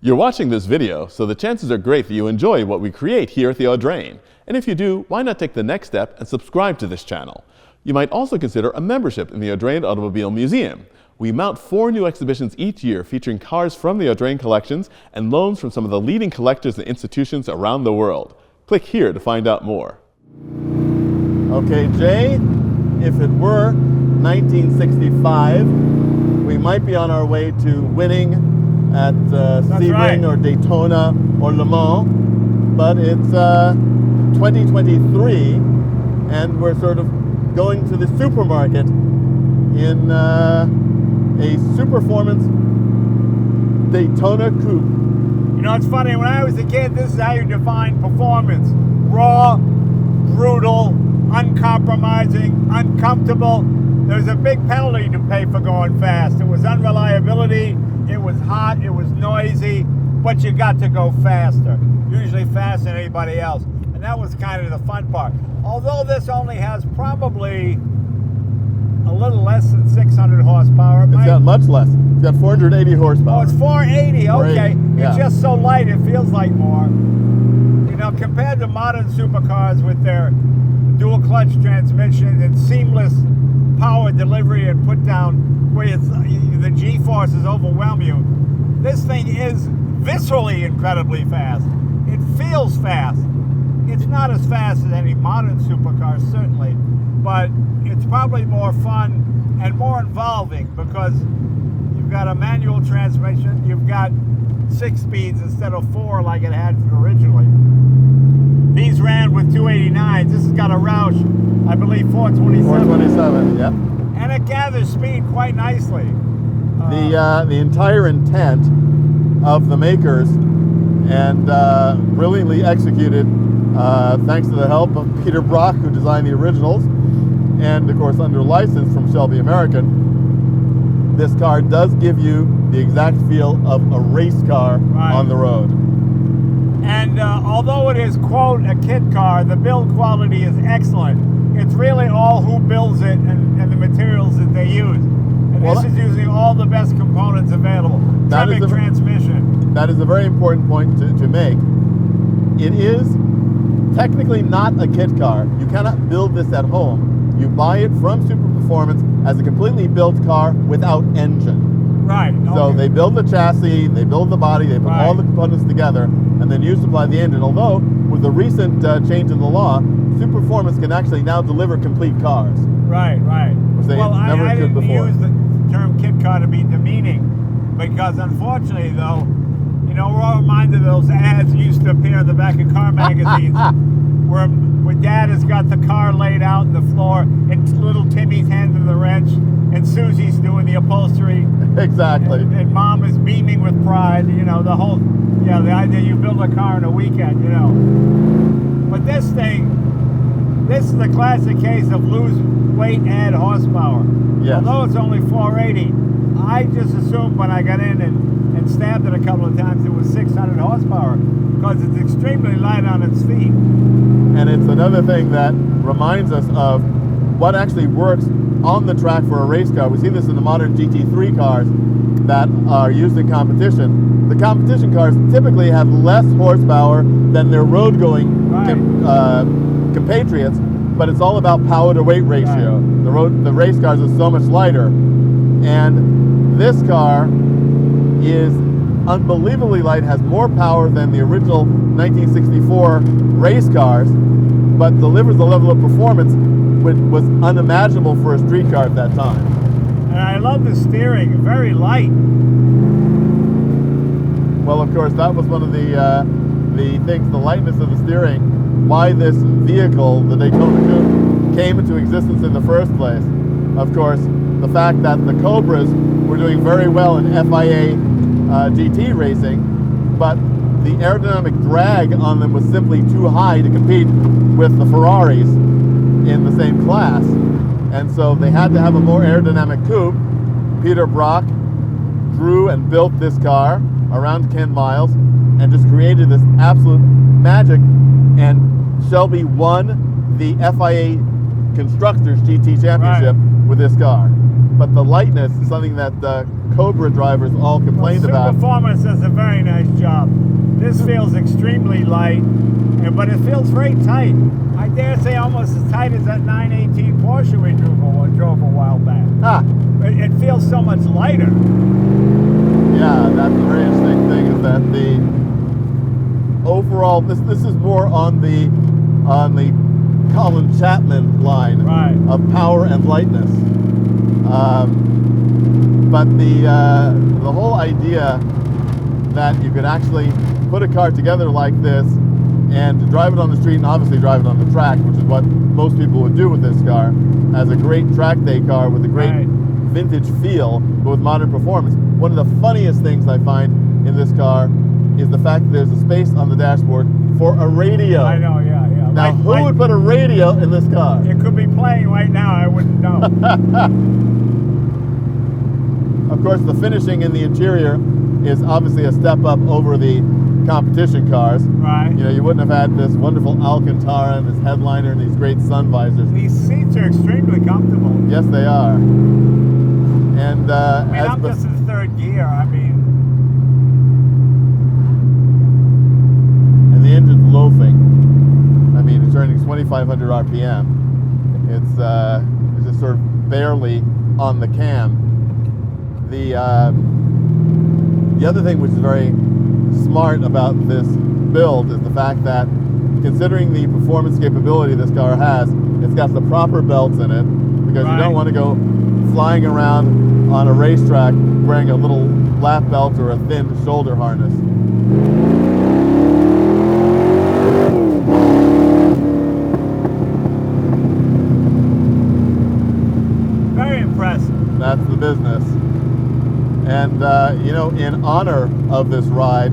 You're watching this video, so the chances are great that you enjoy what we create here at the Audrain. And if you do, why not take the next step and subscribe to this channel? You might also consider a membership in the Audrain Automobile Museum. We mount 4 new exhibitions each year featuring cars from the Audrain collections and loans from some of the leading collectors and institutions around the world. Click here to find out more. Okay, Jay, if it were 1965, we might be on our way to winning at Sebring or Daytona or Le Mans, but it's 2023 and we're sort of going to the supermarket in a Superformance Daytona Coupe. You know, it's funny, when I was a kid, this is how you define performance. Raw, brutal, uncompromising, uncomfortable. There's a big penalty to pay for going fast. It was unreliability, it was hot, it was noisy, but you got to go faster, usually faster than anybody else. And that was kind of the fun part. Although this only has probably a little less than 600 horsepower. It's got much less. It's got 480 horsepower. Oh, it's 480, okay. Yeah. It's just so light, it feels like more. You know, compared to modern supercars with their dual clutch transmission and seamless power delivery and put down where the G-forces overwhelm you, this thing is viscerally incredibly fast. It feels fast. It's not as fast as any modern supercar, certainly, but it's probably more fun and more involving because you've got a manual transmission, you've got 6 speeds instead of 4 like it had originally. These ran with 289s. This has got a Roush, I believe, 427. 427, yep. And it gathers speed quite nicely. The entire intent of the makers and brilliantly executed thanks to the help of Peter Brock, who designed the originals, and of course under license from Shelby American. This car does give you the exact feel of a race car on the road. And although it is, quote, a kit car, the build quality is excellent. It's really all who builds it and the materials that they use. And this is using all the best components available. Tremec transmission. That is a very important point to make. It is technically not a kit car. You cannot build this at home. You buy it from Superformance as a completely built car without engine. Right. Okay. So they build the chassis, they build the body, they put all the components together, and then you supply the engine. Although, with the recent change in the law, Superformance can actually now deliver complete cars. Right, right. Which they never I could didn't before. use the term kit car to be demeaning, because unfortunately, though, you know, we're all reminded of those ads that used to appear in the back of car magazines where Dad has got the car laid out on the floor, and little Timmy's handing the wrench, and Susie's doing the upholstery. Exactly. And Mom is beaming with pride, you know, the whole, the idea you build a car in a weekend, you know. But this thing, this is the classic case of lose weight, add horsepower. Yes. Although it's only 480, I just assumed when I got in and stabbed it a couple of times it was 600 horsepower because it's extremely light on its feet. And it's another thing that reminds us of what actually works on the track for a race car. We see this in the modern GT3 cars that are used in competition. The competition cars typically have less horsepower than their road-going compatriots, but it's all about power to weight ratio. Right. The race cars are so much lighter, and this car is unbelievably light, has more power than the original 1964 race cars, but delivers a level of performance which was unimaginable for a street car at that time. And I love the steering, very light. Well, of course, that was one of the things, the lightness of the steering, why this vehicle, the Daytona Coupe, came into existence in the first place. Of course, the fact that the Cobras were doing very well in FIA GT racing, but the aerodynamic drag on them was simply too high to compete with the Ferraris in the same class. And so they had to have a more aerodynamic coupe. Peter Brock drew and built this car around 10 miles and just created this absolute magic. And Shelby won the FIA Constructors GT Championship with this car. But the lightness is something that Cobra drivers all complained about. Superformance does a very nice job. This feels extremely light, but it feels very tight. I dare say almost as tight as that 918 Porsche we drove a while back. Ah. It feels so much lighter. Yeah, that's the very interesting thing, is that the overall, this is more on the Colin Chapman line, right, of power and lightness. But the whole idea that you could actually put a car together like this and drive it on the street, and obviously drive it on the track, which is what most people would do with this car, as a great track day car with a great right, vintage feel, but with modern performance. One of the funniest things I find in this car is the fact that there's a space on the dashboard for a radio. I know, yeah. Now, who would put a radio in this car? It could be playing right now, I wouldn't know. Of course, the finishing in the interior is obviously a step up over the competition cars. Right. You know, you wouldn't have had this wonderful Alcantara and this headliner and these great sun visors. These seats are extremely comfortable. Yes, they are. And I'm just in third gear. I mean, and the engine's loafing. I mean, it's turning 2,500 RPM. It's just sort of barely on the cam. The other thing which is very smart about this build is the fact that, considering the performance capability this car has, it's got the proper belts in it, because you don't want to go flying around on a racetrack wearing a little lap belt or a thin shoulder harness. very impressive. That's the business. And, you know, in honor of this ride,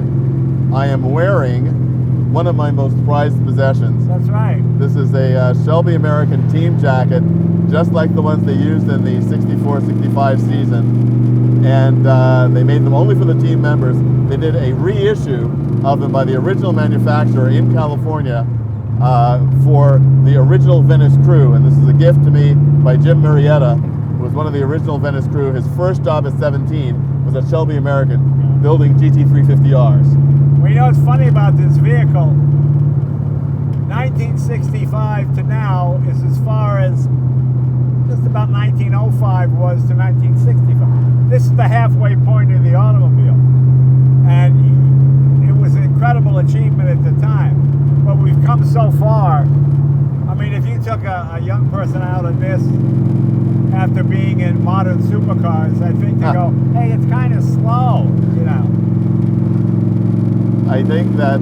I am wearing one of my most prized possessions. That's right. This is a Shelby American team jacket, just like the ones they used in the 64-65 season. And they made them only for the team members. They did a reissue of them by the original manufacturer in California for the original Venice crew. And this is a gift to me by Jim Murrieta, who was one of the original Venice crew. His first job at 17 was at Shelby American, building GT350Rs. Well, you know what's funny about this vehicle? 1965 to now is as far as just about 1905 was to 1965. This is the halfway point of the automobile. And it was an incredible achievement at the time. But we've come so far. I mean, if you took a young person out of this after being in modern supercars, I think they go, hey, it's kind of slow, you know. I think that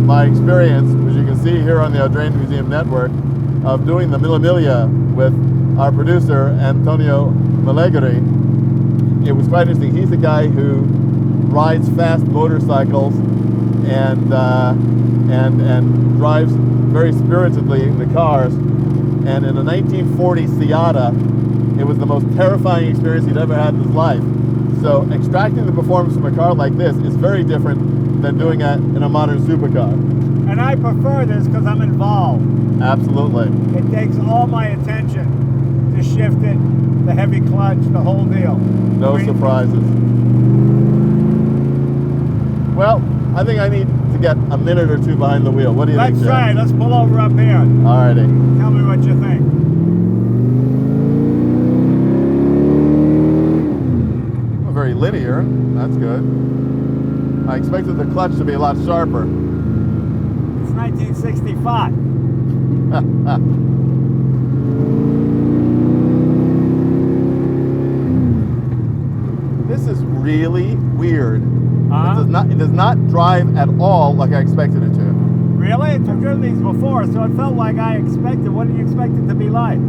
my experience, which you can see here on the Audrain Museum Network, of doing the Mille Miglia with our producer, Antonio Malegri, it was quite interesting. He's a guy who rides fast motorcycles and drives very spiritedly the cars. And in a 1940 Seata, it was the most terrifying experience he'd ever had in his life. So extracting the performance from a car like this is very different than doing it in a modern supercar. And I prefer this because I'm involved. Absolutely. It takes all my attention to shift it, the heavy clutch, the whole deal. No surprises. Well, I think I need to get a minute or two behind the wheel. What do you think, Let's Jeff? try it. Let's pull over up here. Alrighty. Tell me what you think. Very linear. That's good. I expected the clutch to be a lot sharper. It's 1965. This is really weird. Uh-huh. It does not drive at all like I expected it to. Really? I've driven these before, so it felt like I expected. What did you expect it to be like?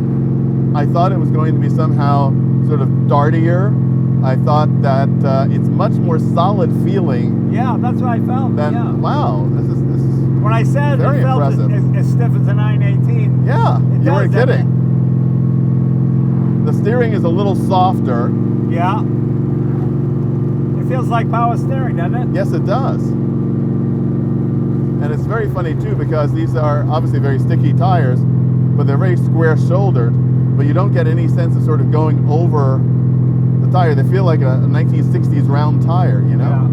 I thought it was going to be somehow sort of dartier. I thought that it's much more solid feeling. Yeah, that's what I felt. Wow, this is when I said very it felt impressive. as stiff as a 918. Yeah, you weren't doesn't kidding. The steering is a little softer. Yeah. It feels like power steering, doesn't it? Yes, it does. And it's very funny too, because these are obviously very sticky tires, but they're very square shouldered, but you don't get any sense of sort of going over the tire. They feel like a 1960s round tire, you know? Yeah.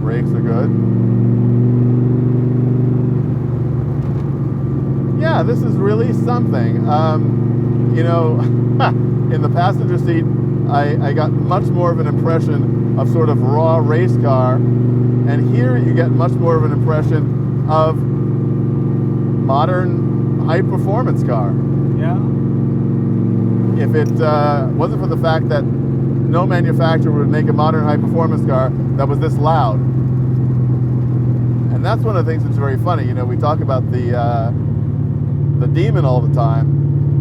Brakes are good. Yeah, this is really something. You know, in the passenger seat, I got much more of an impression of sort of raw race car, and here you get much more of an impression of modern high-performance car. Yeah. If it wasn't for the fact that no manufacturer would make a modern high-performance car that was this loud. And that's one of the things that's very funny. You know, we talk about the Demon all the time,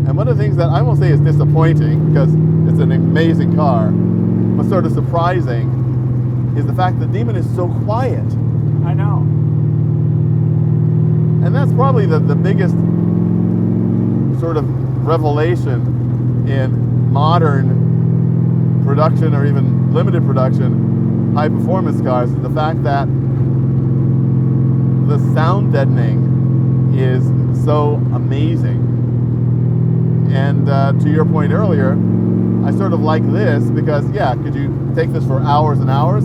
and one of the things that I won't say is disappointing, because it's an amazing car, but sort of surprising, is the fact that the Demon is so quiet. I know. And that's probably the biggest sort of revelation in modern production, or even limited production, high performance cars, is the fact that the sound deadening is so amazing. And to your point earlier, I sort of like this because, yeah, could you take this for hours and hours?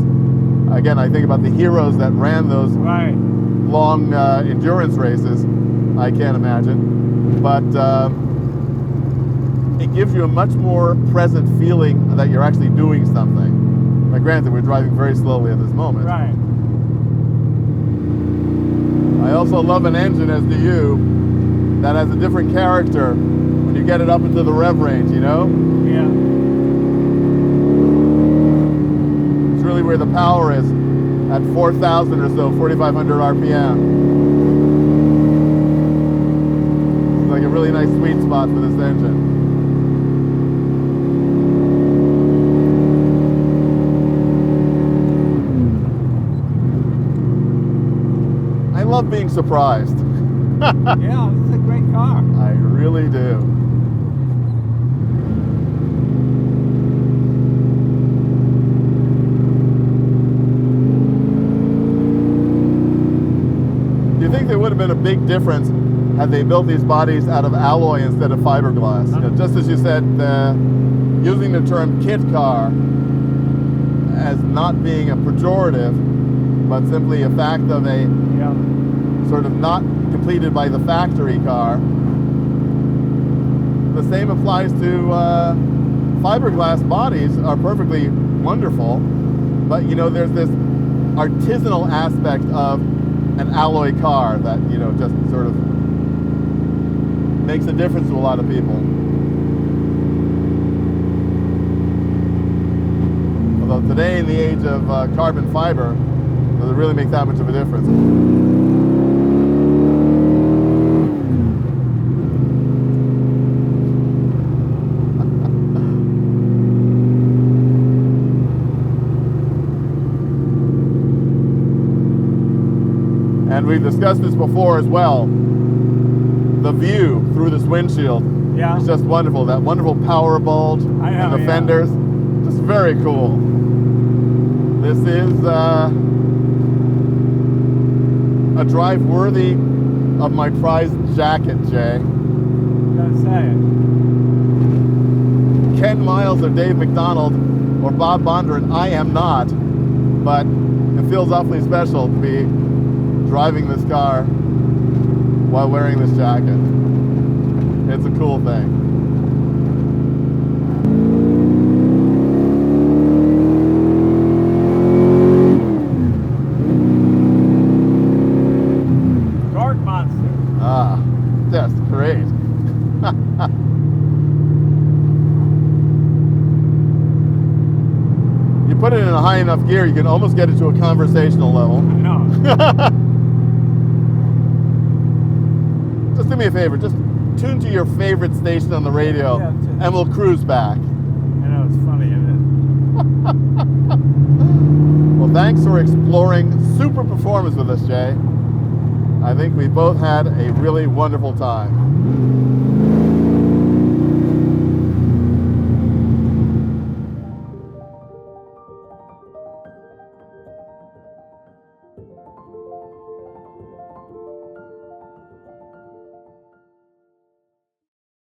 Again, I think about the heroes that ran those Right. long endurance races. I can't imagine. But it gives you a much more present feeling that you're actually doing something. Now, granted, we're driving very slowly at this moment. Right. I also love an engine, as do you, that has a different character when you get it up into the rev range, you know? Yeah. It's really where the power is, at 4,000 or so, 4,500 RPM. It's like a really nice sweet spot for this engine. I love being surprised. Yeah, it's a great car. I really do. Do you think there would have been a big difference had they built these bodies out of alloy instead of fiberglass? You know, just as you said, using the term kit car as not being a pejorative, but simply a fact of a Yeah. sort of not completed by the factory car. The same applies to fiberglass bodies are perfectly wonderful, but you know, there's this artisanal aspect of an alloy car that, you know, just sort of makes a difference to a lot of people. Although today, in the age of carbon fiber, does it really make that much of a difference? And we've discussed this before as well. The view through this windshield Yeah. is just wonderful. That wonderful power bulge I know, and the yeah. fenders, just very cool. This is a drive worthy of my prized jacket, Jay. Gotta say it. Ken Miles or Dave McDonald or Bob Bondurant, I am not, but it feels awfully special to be driving this car while wearing this jacket. It's a cool thing. Dark monster. Ah, just great. You put it in a high enough gear, you can almost get it to a conversational level. I know. Just do me a favor, just tune to your favorite station on the radio, Yeah, and we'll cruise back. I know, it's funny, isn't Well, thanks for exploring super performance with us, Jay. I think we both had a really wonderful time.